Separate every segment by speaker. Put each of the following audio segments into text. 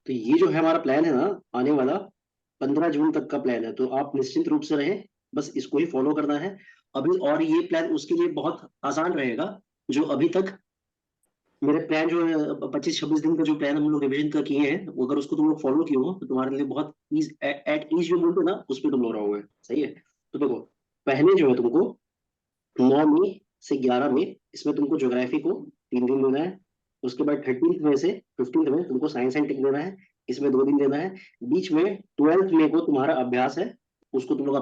Speaker 1: तो ये जो है हमारा प्लान है ना, आने वाला 15 जून तक का प्लान है, तो आप निश्चिंत रूप से रहें, बस इसको ही फॉलो करना है अभी। और ये प्लान उसके लिए बहुत आसान रहेगा। जो अभी तक मेरे प्लान जो है 25-26 दिन का जो प्लान हम लोग रिवीजन का किए हैं, वो अगर उसको तुम लोग फॉलो किए हो तो तुम्हारे लिए बहुत ईज एट ईज जो बोलते हैं ना, उस पर तुम लोग रहोगे। सही है। तो देखो, पहले जो है तुमको 9 मई से 11 मई, इसमें तुमको ज्योग्राफी को 3 दिन देना है। उसके बाद 13th मई से 15th मई तुमको साइंस एंड टेक देना है, इसमें 2 दिन देना है। बीच में 12th मई को तुम्हारा अभ्यास है, उसको तुम लोग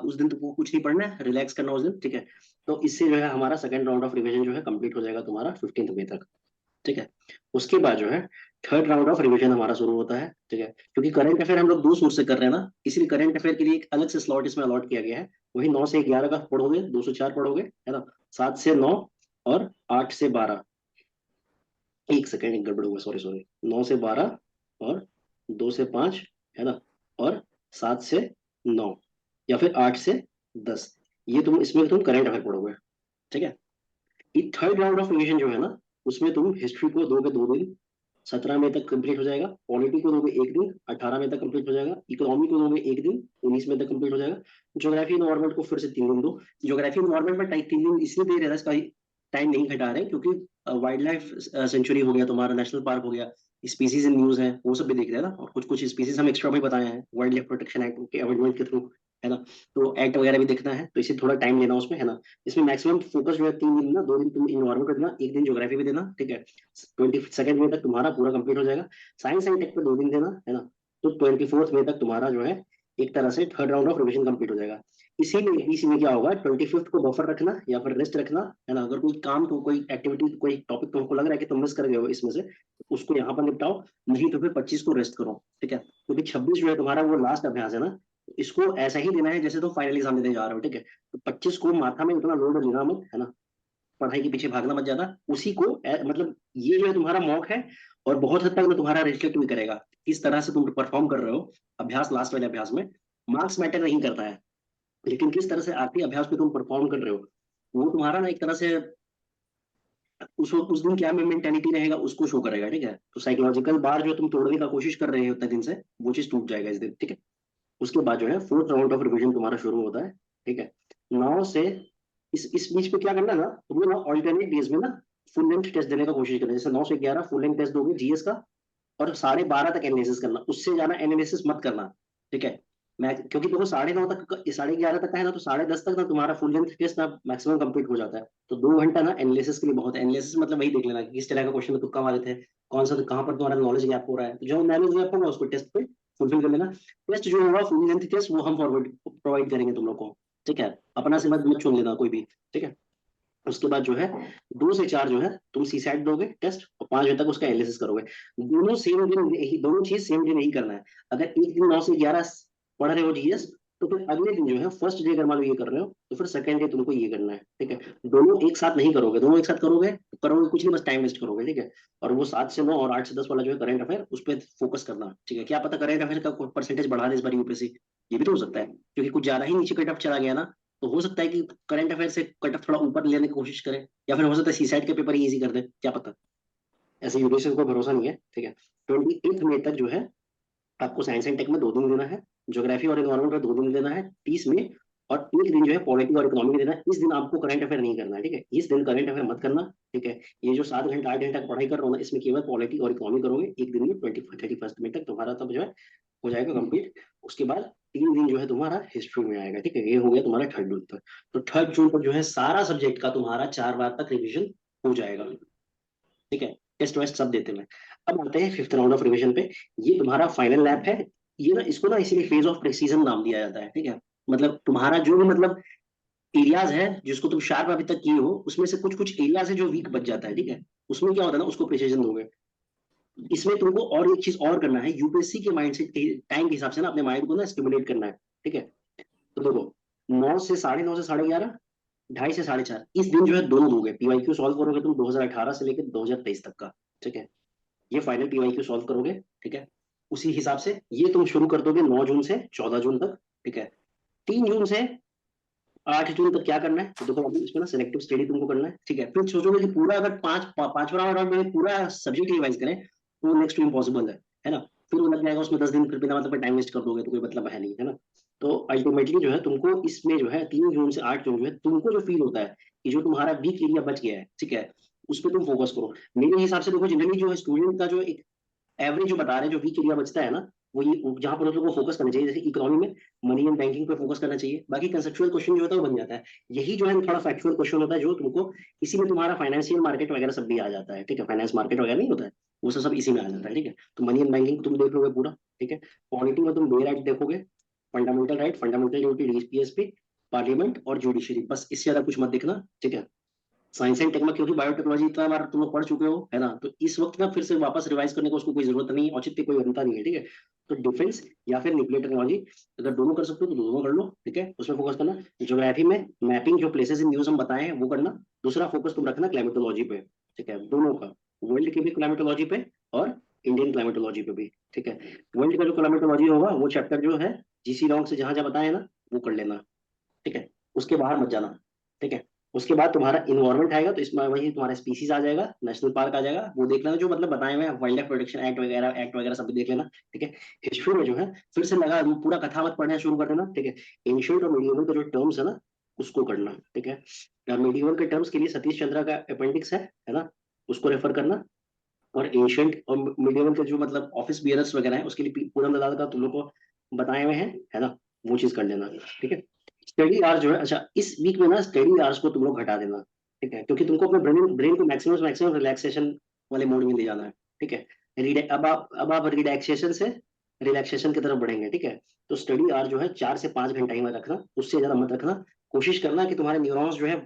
Speaker 1: उस दिन तुमको कुछ नहीं पढ़ना है, रिलैक्स करना उस दिन, ठीक है। तो इससे जो है हमारा सेकंड राउंड ऑफ रिवीजन जो है कंप्लीट हो जाएगा तुम्हारा 15th मई तक। ठीक है। उसके बाद जो है थर्ड राउंड ऑफ रिवीजन हमारा शुरू होता है, ठीक है। क्योंकि करंट अफेयर हम लोग 2 सूर से कर रहे हैं ना, इसलिए करंट अफेयर के लिए एक अलग से स्लॉट इसमें अलॉट किया गया है। वही 9 से 11 का पढ़ोगे, 204 पढ़ोगे, है ना। 7 से 9 और 8 से 12, एक सेकेंड, एक गड़बड़ हुआ, सॉरी सॉरी। 9 से 12 और 2 से 5, है ना। और 7 से 9, या फिर 8 से 10, ये तुम इसमें तुम करंट अफेयर पढ़ोगे। ठीक है। ये थर्ड राउंड ऑफ रिवीजन जो है ना, उसमें तुम हिस्ट्री को दोगे 2 दिन, 17 मई तक कंप्लीट हो जाएगा। पॉलिटी को दोगे 1 दिन, 18 मई तक कंप्लीट हो जाएगा। इकोनॉमी को दोगे 1 दिन, 19 मई तक कंप्लीट हो जाएगा। ज्योग्राफी एनवायरमेंट को फिर से 3 दिन दो। ज्योग्राफी एनवायरमेंट में 3 दिन इसलिए दे रहे हैं, इसका टाइम नहीं घटा रहे, क्योंकि वाइल्ड लाइफ सेंचुरी हो गया तुम्हारा, नेशनल पार्क हो गया, स्पीसीज इन न्यूज है, वो सब भी देख रहे हैं ना। और कुछ कुछ स्पीसीज हम एक्स्ट्रा भी बताए हैं वाइल्ड लाइफ प्रोटेक्शन एक्ट के अमेंडमेंट के थ्रू, है ना। तो एक्ट वगैरह भी देखना है, तो इसे थोड़ा टाइम लेना उसमें, है ना। इसमें मैक्सिमम फोकस जो है 3 दिन ना, 2 दिन तुम इन्वायरमेंट का देना, 1 दिन ज्योग्राफी भी देना, ठीक है। 22 मई तक तुम्हारा पूरा कंप्लीट हो जाएगा। साइंस एंड टेक पे 2 दिन देना, है ना। तो 24 मई तक तुम्हारा जो है एक तरह से third round of revision complete हो जाएगा। इसीलिए बीच में क्या होगा, 25th को बफर रखना या फिर रेस्ट रखना, है ना। अगर कोई काम तो कोई एक्टिविटी कोई टॉपिक तुमको लग रहा है कि तुम मिस कर गए हो इसमें से, तो उसको यहाँ पर निपटाओ, नहीं तो फिर 25 को रेस्ट करो, ठीक है। क्योंकि 26 जो है तुम्हारा वो लास्ट अभ्यास है ना, इसको ऐसा ही देना है जैसे तुम फाइनल एग्जाम देने जा रहे हो, ठीक है। तो 25 को माथा में उतना लोड लेना मत, है ना। पढ़ाई के पीछे भागना मत ज्यादा, उसी को मतलब ये जो है तुम्हारा मॉक है, और बहुत हद तक ना तुम्हारा रिफ्लेक्ट भी करेगा किस तरह से तुम परफॉर्म कर रहे हो अभ्यास, लास्ट वाले अभ्यास में। मार्क्स मैटर नहीं करता है, लेकिन किस तरह से आखिरी अभ्यास में तुम परफॉर्म कर रहे हो, वो तुम्हारा ना एक तरह से उस दिन क्या में मेंटेलिटी रहेगा उसको शो करेगा, ठीक है। तो साइकोलॉजिकल बार जो तुम तोड़ने का कोशिश कर रहे हो उतने दिन से, वो चीज टूट जाएगा इस दिन, ठीक है। उसके बाद जो है फोर्थ राउंड ऑफ रिवीजन तुम्हारा शुरू होता है, ठीक है। 9 से इस बीच में क्या करना है ना, तुम्हें ना ऑल्टरनेट डेज में ना फुल लेंथ टेस्ट देने का कोशिश करना है। जैसे 9 से 11 फुल लेंथ टेस्ट दोगे जीएस का, और 12:30 तक एनालिसिस करना, उससे ज्यादा एनालिसिस मत करना, ठीक है। मैं क्योंकि देखो 9:30 तक 11:30 तक का है ना, तो 10:30 तक ना तुम्हारा फुल लेंथ टेस्ट ना मैक्सिमम कंप्लीट हो जाता है। तो 2 घंटा ना एनालिसिस के लिए बहुत है। एनालिसिस मतलब वही देख लेना कि किस तरह का क्वेश्चन में तुक्का मारे थे, कौन सा कहाँ पर तुम्हारा नॉलेज गैप हो रहा है, तो जो नॉलेज गैप होगा उसको टेस्ट पे फुलफिल कर लेना। टेस्ट जो होगा फुल लेंथ टेस्ट, वो हम फॉरवर्ड प्रोवाइड करेंगे तुम लोग को, ठीक है। अपना से मत मत चुन लेना कोई भी, ठीक है। उसके बाद जो है 2 से 4 जो है तुम सी सेट दोगे टेस्ट, और 5 बजे तक उसका एनालिसिस करोगे। दोनों सेम दिन ही, दोनों चीज सेम डे नहीं करना है। अगर एक दिन 9 से 11 पढ़ रहे हो जीएस, तो फिर अगले दिन जो है फर्स्ट डे अगर मान लो ये कर रहे हो, तो फिर सेकंड डे तुमको ये करना है, ठीक है। दोनों एक साथ नहीं करोगे, दोनों एक साथ करोगे तो करोगे कुछ नहीं, बस टाइम वेस्ट करोगे, ठीक है। और वो 7 से 9 और 8 से 10 वाला जो है करंट अफेयर, उस पर फोकस करना, ठीक है। क्या पता करंट अफेयर का परसेंटेज बढ़ा दे इस बार यूपीएससी, ये भी तो हो सकता है, क्योंकि कुछ ज्यादा ही नीचे कट ऑफ चला गया ना। तो हो सकता है कि करंट अफेयर से कट ऑफ थोड़ा ऊपर लेने की कोशिश करें, या फिर हो सकता है सी साइड के पेपर ही इजी कर दे, क्या पता। ऐसे यूपीएससी को भरोसा नहीं है, ठीक है। 28 मई तक जो है आपको साइंस एंड टेक में 2 दिन देना है, ज्योग्राफी और इन्वायरमेंट में 2 दिन देना है 30 में, और एक दिन जो है पॉलिटी और इकोनॉमी में देना है। इस दिन आपको करंट अफेयर नहीं करना है, ठीक है। इस दिन करंट अफेयर मत करना, ठीक है। ये जो 7 घंटा 8 घंटा पढ़ाई कर रहा हूँ ना, इसमें केवल पॉलिटी और इकोनॉमी करोगे एक दिन में, 31 तक तुम्हारा तब जो है हो जाएगा कंप्लीट। उसके बाद 3 दिन जो है तुम्हारा हिस्ट्री में आएगा, ठीक है। ये हो गया तुम्हारा 3 जून तक। तो 3 जून तक जो है सारा सब्जेक्ट का तुम्हारा 4 बार तक रिविजन हो जाएगा, ठीक है। टेस्ट वेस्ट सब देते हैं। अब आते हैं फिफ्थ राउंड ऑफ रिविजन पे। ये तुम्हारा फाइनल लैप है। ये ना, इसको ना इसीलिए फेज ऑफ प्रेसीजन नाम दिया जाता है, ठीक है। मतलब तुम्हारा जो भी मतलब एरियाज है जिसको तुम शार्प अभी तक किए हो, उसमें से कुछ कुछ एरियाज है जो वीक बच जाता है, ठीक है। उसमें क्या होता है ना, उसको प्रेसिजन दोगे। इसमें तुमको और एक चीज और करना है, यूपीएससी के माइंडसेट के टाइम के हिसाब से ना अपने माइंड को ना स्टिमुलेट करना है, ठीक है। तो देखो, 9 से 9:30 से 11:30, 2:30 से 4:30, इस दिन जो है दोनों दोगे, पीवाईक्यू सॉल्व करोगे तुम 2018 से लेकर 2023 तक का, ठीक है। ये फाइनल पीवाईक्यू सॉल्व करोगे, ठीक है। उसी हिसाब से ये तुम शुरू कर दोगे 9 जून से 14 जून तक, ठीक है। 3 जून से 8 जून तक क्या करना है, तो देखो अभी इसमें ना सिलेक्टिव स्टडी तुमको करना है, ठीक है। फिर सोचोगे कि पूरा अगर पांचवा राउंड में पूरा सब्जेक्ट रिवाइज करें, तो नेक्स्ट टू इम्पॉसिबल है ना। फिर वो लग जाएगा उसमें 10 दिन, फिर बिना मतलब टाइम वेस्ट कर दोगे तो कोई मतलब है नहीं, है ना। तो अल्टीमेटली जो है तुमको इसमें जो है 3 जून से 8 जून जो है तुमको जो फील होता है कि जो तुम्हारा वीक एरिया बच गया है, ठीक है, उस पर तुम फोकस करो। मेरे हिसाब से देखो, जनरली जो है स्टूडेंट का जो एक एवरेज जो बता रहे हैं, जो वीक एरिया बचता है ना, वो ये जहाँ पर उन लोगों को फोकस करना चाहिए, जैसे इकोनॉमी में मनी एंड बैंकिंग पे फोकस करना चाहिए, बाकी कंसेप्चुअल क्वेश्चन जो होता है वो बन जाता है। यही जो है थोड़ा फैक्चुअल क्वेश्चन होता है जो तुमको, इसी में तुम्हारा फाइनेंशियल मार्केट वगैरह सब भी आ जाता है, ठीक है, फाइनेंस मार्केट वगैरह नहीं होता है, वो सब सब इसी में आ जाता है, ठीक है। तो मनी एंड बैंकिंग तुम देख लोगे पूरा, ठीक है। पॉलिटी में तुम 2 राइट देखोगे, fundamental right, fundamental duty, DPSP, parliament और जुडिशरी, बस इससे ज्यादा कुछ मत देखना, ठीक है। साइंस एंड टेक में क्योंकि बायोटेक्नोलॉजी इतना बार तुम लोग पढ़ चुके हो, है ना, तो इस वक्त ना फिर से वापस रिवाइज करने को उसको कोई जरूरत नहीं, औचित्य कोई बनता नहीं है, ठीक है। तो डिफेंस या फिर न्यूक्लियर टेक्नोलॉजी, अगर दोनों कर सकते हो तो दोनों कर लो, ठीक है, उसमें फोकस करना। ज्योग्राफी में मैपिंग, जो प्लेसेस इन न्यूज हम बताए हैं वो करना। दूसरा फोकस तुम रखना क्लाइमेटोलॉजी पे, ठीक है, दोनों का, वर्ल्ड की भी क्लाइमेटोलॉजी पे और इंडियन क्लाइमेटोलॉजी पे भी, ठीक है। वर्ल्ड का जो क्लाइमेटोलॉजी होगा वो चैप्टर जो है जीसी लॉन्ग से जहां जहां बताए ना वो कर लेना, ठीक है, उसके बाहर मत जाना, ठीक है। उसके बाद तुम्हारा इन्वायरमेंट आएगा, तो इसमें वही तुम्हारा स्पीसीज आ जाएगा, नेशनल पार्क आ जाएगा, वो देख लेना जो मतलब बताए हुए हैं, वाइल्ड लाइफ प्रोटेक्शन एक्ट वगैरह सब भी देख लेना, ठीक है। हिस्ट्री में जो है फिर से लगा पूरा कथा मत पढ़ना शुरू कर देना, ठीक है। एंशियंट और मिडिवल का जो टर्म्स है ना उसको करना, ठीक है। मिडिवल के टर्म्स के लिए सतीश चंद्रा का अपेंडिक्स है ना, उसको रेफर करना। और एंशियंट और मिडिवल के जो मतलब ऑफिस बियरर्स वगैरह है उसके लिए पूनम दलाल का तुम लोग को बताए हुए हैं, है ना, वो चीज कर लेना, ठीक है। स्टडी आवर्स जो है, अच्छा इस वीक में ना स्टडी आवर्स को तुम लोग घटा देना, ठीक है, क्योंकि तुमको अपने ब्रेन ब्रेन को मैक्सिमम मैक्सिमम रिलैक्सेशन वाले मोड में ले जाना है, ठीक है। अब आप रिलैक्सेशन से रिलैक्सेशन की तरफ बढ़ेंगे, ठीक है। तो स्टडी आवर जो है 4 से 5 घंटा ही में रखना, उससे ज्यादा मत रखना। कोशिश करना कि तुम्हारे न्यूरॉन्स जो है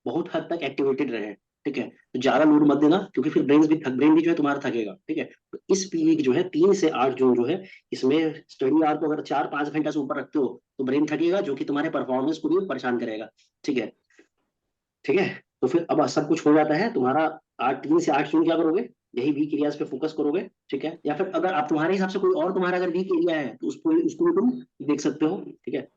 Speaker 1: बहुत हद तक एक्टिवेटेड रहे, ठीक है। तो ज्यादा लोड मत देना, क्योंकि फिर ब्रेन भी जो है तुम्हारा थकेगा, ठीक है। तो इस वीक जो है 3 से 8 जून जो है, इसमें स्टडी आवर को अगर 4-5 घंटा से ऊपर रखते हो तो ब्रेन थकेगा, जो कि तुम्हारे परफॉर्मेंस को भी परेशान करेगा, ठीक है, ठीक है। तो फिर अब सब कुछ हो जाता है तुम्हारा। 3 से 8 जून क्या करोगे, यही वीक एरियाज पे फोकस करोगे, ठीक है। या फिर अगर आप तुम्हारे हिसाब से कोई और तुम्हारा अगर वीक एरिया है तो उसको उसको भी तुम देख सकते हो, ठीक है।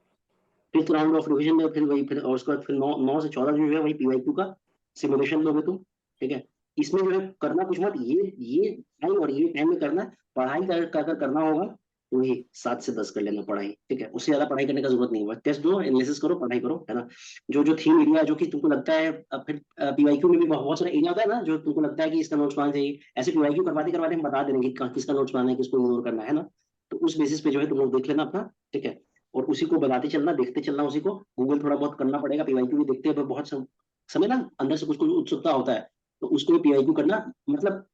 Speaker 1: फिफ्थ राउंड ऑफ रिविजन में फिर वही, फिर और उसके बाद फिर 9 से 14 जो है वही पीवाईक्यू का सिमुलेशन दोगे तुम, ठीक है। इसमें जो है करना कुछ मत, ये टाइम और ये टाइम में करना, पढ़ाई कर करना होगा तो वही 7 से 10 कर लेना पढ़ाई, ठीक है। उससे ज्यादा पढ़ाई करने का जरूरत नहीं है, टेस्ट दो, एनालिसिस करो, पढ़ाई करो, है ना। जो जो थीम एरिया जो कि तुमको लगता है, अब फिर पीवाईक्यू में भी बहुत सारा एरिया होता है ना जो तुमको लगता है कि इसका नोट्स बनाना चाहिए, ऐसे पीवाईक्यू करवाते करवाते हम बता देंगे कि किसका नोट्स बनाना है, किसको इग्नोर करना है ना। तो उस बेसिस पे जो है तुम लोग देख लेना अपना, ठीक है। और उसी को बताते चलना, देखते चलना उसी को, गूगल थोड़ा बहुत करना पड़ेगा, पीवाईक्यू भी देखते हैं बहुत समय ना अंदर से कुछ कुछ उत्सुकता होता है, तो उसको भी पीवाईक्यू करना। मतलब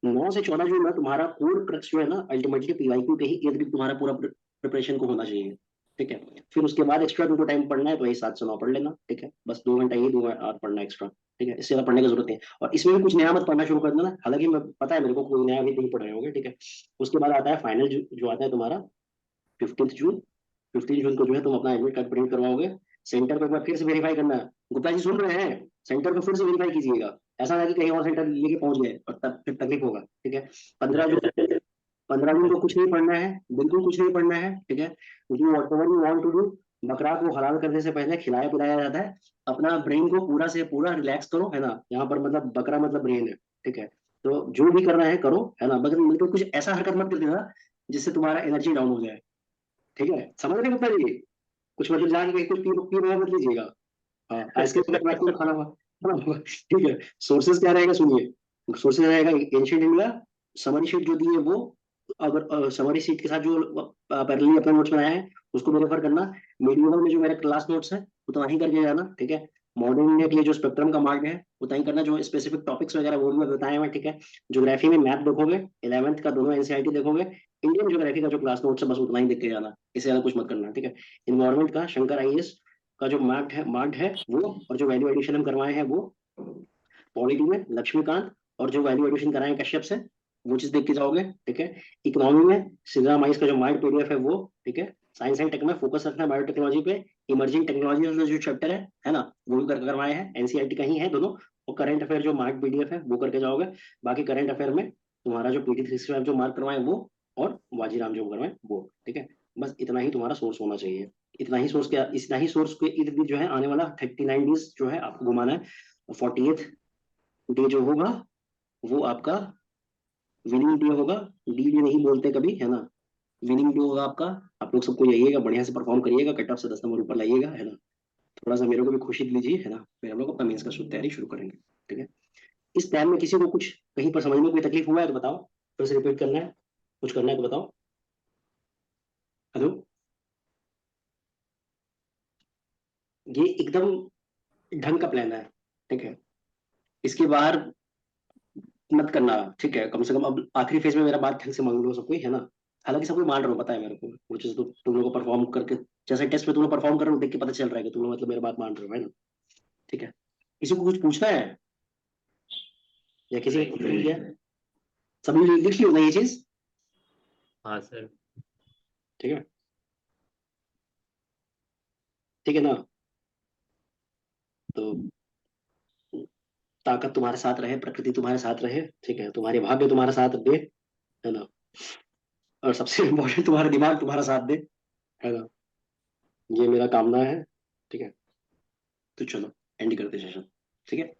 Speaker 1: 9 से 14 जो है ना तुम्हारा कोर क्रक्स जो है ना अल्टीमेटली पीवाईक्यू के ही इर्द गिर्द तुम्हारा पूरा प्रिपरेशन को होना चाहिए, ठीक है। फिर उसके बाद एक्स्ट्रा तुमको टाइम पढ़ना है तो वही 7 से 9 पढ़ लेना, ठीक है। बस 2 घंटा ये 2 और पढ़ना एक्स्ट्रा, ठीक है, इससे ज्यादा पढ़ने की जरूरत नहीं है। और इसमें भी कुछ नया मत पढ़ना शुरू कर देना, हालांकि मैं पता है मेरे को कोई नया भी नहीं पढ़ रहे होंगे, ठीक है। उसके बाद आता है फाइनल जो आता है तुम्हारा 15 जून। 15 जून को जो है तुम अपना एडमिट कार्ड प्रिंट करवाओगे। सेंटर को एक बार फिर से वेरीफाई करना है, गुप्ता जी सुन रहे हैं, सेंटर को फिर से वेरीफाई कीजिएगा, ऐसा ना कि कहीं और सेंटर लेके पहुंच गए और तब फिर तकलीफ होगा, ठीक है। 15 जून को कुछ नहीं पढ़ना है, बिल्कुल कुछ नहीं पढ़ना है, ठीक है। Do whatever you want to do. बकरा को हलाल करने से पहले खिलाया पिलाया जाता है, अपना ब्रेन को पूरा से पूरा रिलैक्स करो, है ना। यहाँ पर मतलब बकरा मतलब ब्रेन है, ठीक है। तो जो भी करना है करो, है ना, मगर मतलब कुछ ऐसा हरकत मत कर देना जिससे तुम्हारा एनर्जी डाउन हो जाए, ठीक है, समझ रहे गुप्ता जी। कुछ मतलब जाके कहीं कुछ पी रहे मत लीजिएगा। हाँ, आइसक्रीम का मैक्सिमम खाना हुआ, है ना, ठीक है। सोर्सेज क्या रहेगा सुनिए, सोर्सेज रहेगा एंशियंट इंडिया, समरी शीट जो दी है वो, अगर समरी शीट के साथ जो पैरेलली अपना नोट्स बनाया है उसको भी रेफर करना। मीडियम में जो मेरे क्लास नोट्स है उतना ही करके जाना, ठीक है। मॉडर्न इंडिया के लिए जो स्पेक्ट्रम का मार्ग है उतना ही करना, जो स्पेसिफिक टॉपिक्स वगैरह वो भी मैं बताए हुए हैं, ठीक है। ज्योग्राफी में मैप देखोगे, 11th का दोनों एनसीईआरटी देखोगे। इंडियन ज्योग्राफी का जो क्लास नोट्स है बस उतना ही देख के जाना, इससे ज्यादा कुछ मत करना, ठीक है। इन्वायरमेंट का शंकर आईएएस का जो मार्क्ड है वो, और जो वैल्यू एडिशन हम करवाए हैं वो। पॉलिटी में लक्ष्मीकांत और जो वैल्यू एडिशन कराए कश्यप से, वो चीज देख के जाओगे, ठीक है। इकोनॉमी में सिद्रा माइस का जो माइंड पीडीएफ है वो, ठीक है। साइंस एंड टेक में फोकस रखना है बायोटेक्नोलॉजी पे, इमर्जिंग टेक्नोलॉजी जो चैप्टर है ना, वो भी करवाए हैं, एनसीईआरटी का ही है दोनों। और करंट अफेयर जो मार्क पीडीएफ है वो करके जाओगे। बाकी करंट अफेयर में तुम्हारा जो PT 365 जो मार्क करवाए वो, और वाजीराम जो करवाए वो, ठीक है। बस इतना ही तुम्हारा सोर्स होना चाहिए। इतना ही सोर्स के इर्द गिर्द जो है आने वाला 39 डेज जो है आपको घुमाना है। 48th डे जो होगा वो आपका विनिंग डे होगा, डी डे नहीं बोलते कभी, है ना। विनिंग डे होगा आपका। आप लोग सबको जाइएगा, बढ़िया से परफॉर्म करिएगा, कट ऑफ से 10 नंबर ऊपर लाइएगा, है ना। थोड़ा सा मेरे को भी खुशी दीजिए, है ना, फिर हम लोग अपना मेंस का तैयारी शुरू करेंगे। ठीक है। इस प्लान में किसी को कुछ कहीं पर समझ में कोई तकलीफ हुआ है तो बताओ, फिर से रिपीट करना है, कुछ करना है तो बताओ। हेलो। ये एकदम ढंग का प्लान है, ठीक है। इसके बाहर मत करना, ठीक है। कम से कम अब आखिरी फेज में मेरा बात ढंग से मान लो सब कोई, है ना। हालांकि सब कोई मान रहा हूँ, पता है मेरे को, वो चीज तो तुम लोगों को परफॉर्म करके, जैसे टेस्ट में तुम लोग परफॉर्म कर रहे हो देख के पता चल रहा है कि तुम लोग मतलब मेरी बात मान रहे हो, है ना। ठीक है। किसी को कुछ पूछना है या किसी को कुछ नहीं किया? सभी लिख लियो ना ये चीज।
Speaker 2: हाँ सर।
Speaker 1: ठीक है। ठीक है ना। तो ताकत तुम्हारे साथ रहे, प्रकृति तुम्हारे साथ रहे, ठीक है, तुम्हारे भाग्य तुम्हारा साथ दे, है ना। और सबसे इम्पोर्टेंट तुम्हारा दिमाग तुम्हारा साथ दे, है ना। ये मेरा कामना है। ठीक है। तो चलो एंड करते सेशन। ठीक है।